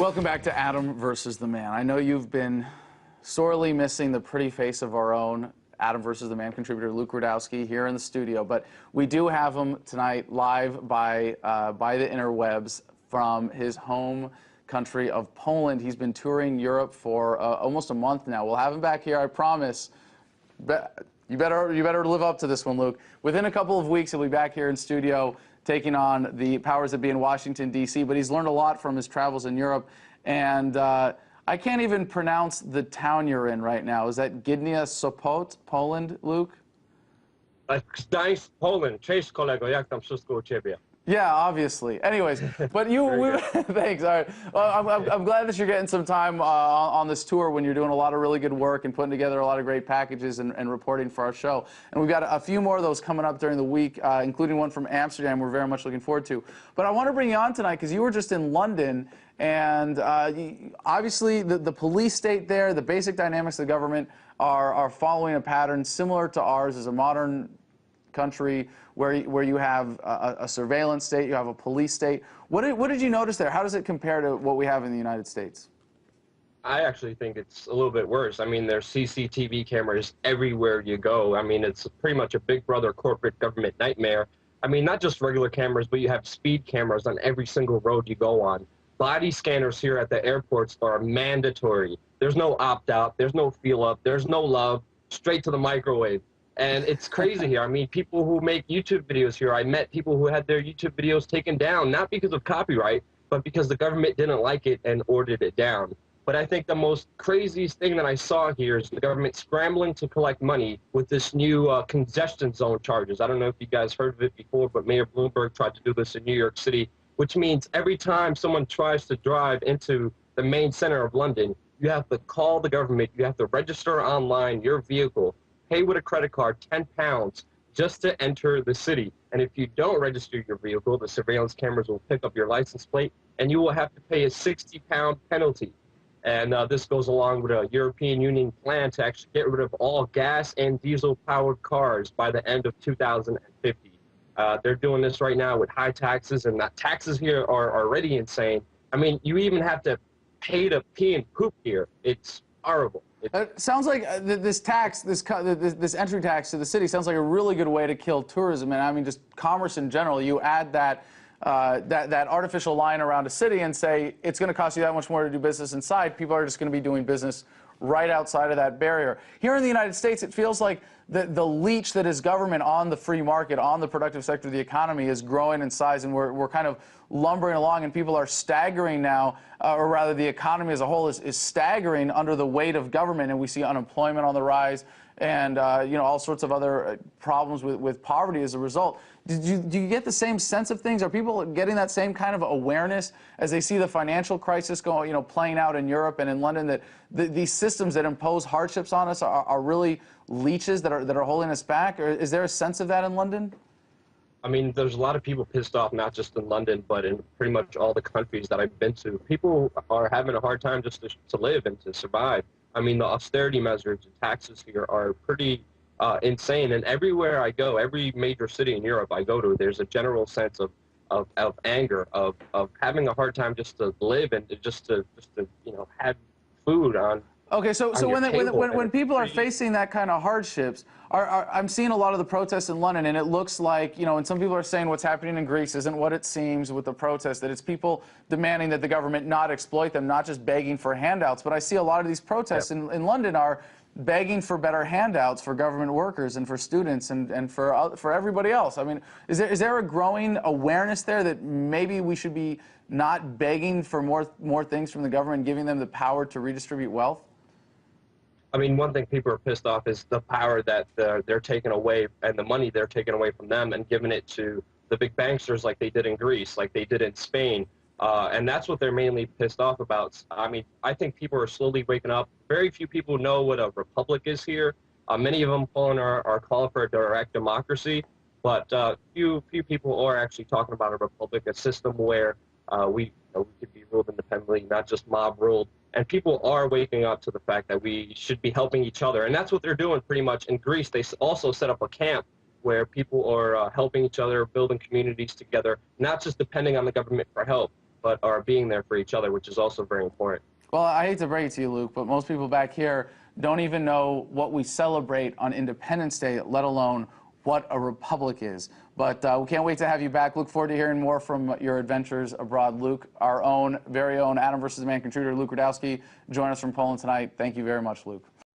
Welcome back to Adam versus the Man. I know you've been sorely missing the pretty face of our own Adam versus the Man contributor, Luke Rudkowski, here in the studio, but we do have him tonight live by the interwebs from his home country of Poland. He's been touring Europe for almost a month now. We'll have him back here, I promise. You better live up to this one, Luke. Within a couple of weeks, he'll be back here in studio taking on the powers that be in Washington, D.C., but he's learned a lot from his travels in Europe, and I can't even pronounce the town you're in right now. Is that Gdynia Sopot, Poland, Luke? Gdańsk, Poland. Cześć, kolego, jak tam wszystko u ciebie? Yeah, obviously. Anyways, but thanks. All right. Well, I'm glad that you're getting some time on this tour when you're doing a lot of really good work and putting together a lot of great packages and reporting for our show. And we've got a few more of those coming up during the week, including one from Amsterdam we're very much looking forward to. But I want to bring you on tonight because you were just in London, and obviously the police state there, the basic dynamics of the government are following a pattern similar to ours as a modern country where you have a surveillance state, you have a police state. What did you notice there? How does it compare to what we have in the United States? I actually think it's a little bit worse. I mean, there's CCTV cameras everywhere you go. I mean, it's pretty much a big brother corporate government nightmare. I mean, not just regular cameras, but you have speed cameras on every single road you go on. Body scanners here at the airports are mandatory. There's no opt-out, there's no feel-up, there's no love, straight to the microwave. And it's crazy here. I mean, people who make YouTube videos here, I met people who had their YouTube videos taken down, not because of copyright, but because the government didn't like it and ordered it down. But I think the most craziest thing that I saw here is the government scrambling to collect money with this new congestion zone charges. I don't know if you guys heard of it before, but Mayor Bloomberg tried to do this in New York City, which means every time someone tries to drive into the main center of London, you have to call the government, you have to register online your vehicle, pay with a credit card £10 just to enter the city. And if you don't register your vehicle, the surveillance cameras will pick up your license plate and you will have to pay a £60 penalty. And this goes along with a European Union plan to actually get rid of all gas and diesel powered cars by the end of 2050. They're doing this right now with high taxes, and the taxes here are already insane. I mean, you even have to pay to pee and poop here. It's horrible. It sounds like this tax, this entry tax to the city sounds like a really good way to kill tourism, and I mean just commerce in general. You add that artificial line around a city and say it's going to cost you that much more to do business inside. People are just going to be doing business right outside of that barrier. Here in the United States, it feels like the leech that is government on the free market, on the productive sector of the economy, is growing in size, and we're kind of lumbering along, and people are staggering now, or rather the economy as a whole is staggering under the weight of government, and we see unemployment on the rise, and you know, all sorts of other problems with poverty as a result. Do you get the same sense of things? Are people getting that same kind of awareness as they see the financial crisis playing out in Europe and in London, that these systems that impose hardships on us are really leeches that are holding us back? Or is there a sense of that in London? I mean, there's a lot of people pissed off, not just in London, but in pretty much all the countries that I've been to. People are having a hard time just to live and to survive. I mean, the austerity measures and taxes here are pretty insane. And everywhere I go, every major city in Europe I go to, there's a general sense of anger, of having a hard time just to live and just to have food on. Okay, so when people are facing that kind of hardships, I'm seeing a lot of the protests in London, and it looks like, and some people are saying what's happening in Greece isn't what it seems with the protests, that it's people demanding that the government not exploit them, not just begging for handouts. But I see a lot of these protests in London are begging for better handouts for government workers and for students and for everybody else. I mean, is there a growing awareness there that maybe we should be not begging for more things from the government, giving them the power to redistribute wealth? I mean, one thing people are pissed off is the power that they're taking away and the money they're taking away from them and giving it to the big banksters like they did in Greece, like they did in Spain. And that's what they're mainly pissed off about. I mean, I think people are slowly waking up. Very few people know what a republic is here. Many of them are calling for a direct democracy, but few people are actually talking about a republic, a system where we could be ruled independently, not just mob ruled. And people are waking up to the fact that we should be helping each other. And that's what they're doing pretty much in Greece. They also set up a camp where people are helping each other, building communities together, not just depending on the government for help. but are being there for each other, which is also very important. Well, I hate to break it to you, Luke, but most people back here don't even know what we celebrate on Independence Day, let alone what a republic is. But we can't wait to have you back. Look forward to hearing more from your adventures abroad, Luke. Our own, very own Adam versus the Man contributor, Luke Rudkowski, join us from Poland tonight. Thank you very much, Luke.